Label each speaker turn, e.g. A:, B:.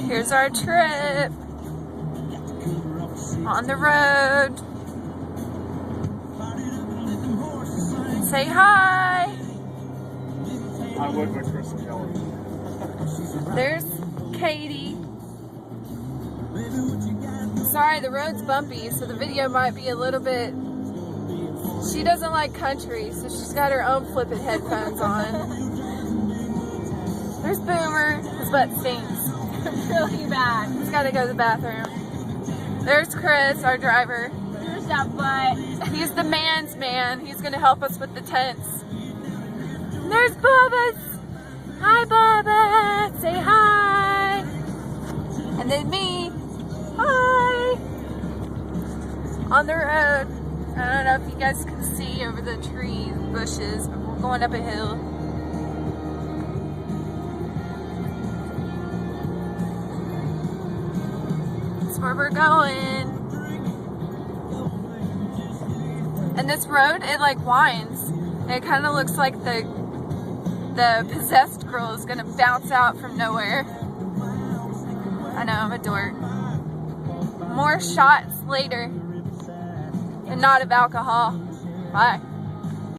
A: Here's our trip on the road. Say hi.
B: I would with Chris and Kelly.
A: There's Katie. Sorry, the road's bumpy, so the video might be a little bit... She doesn't like country, so she's got her own flippin' headphones on. There's Boomer. His butt stinks. Really bad. He's got to go to the bathroom. There's Chris, our driver. There's that butt. He's the man's man. He's going to help us with the tents. And there's Bubba. Hi, Bubba. Say hi. And then me. Hi. On the road. I don't know if you guys can see over the trees, bushes, but we're going up a hill. That's where we're going. And this road, it like winds. It kind of looks like the possessed girl is gonna bounce out from nowhere. I know, I'm a dork. More shots later. And not of alcohol. Bye.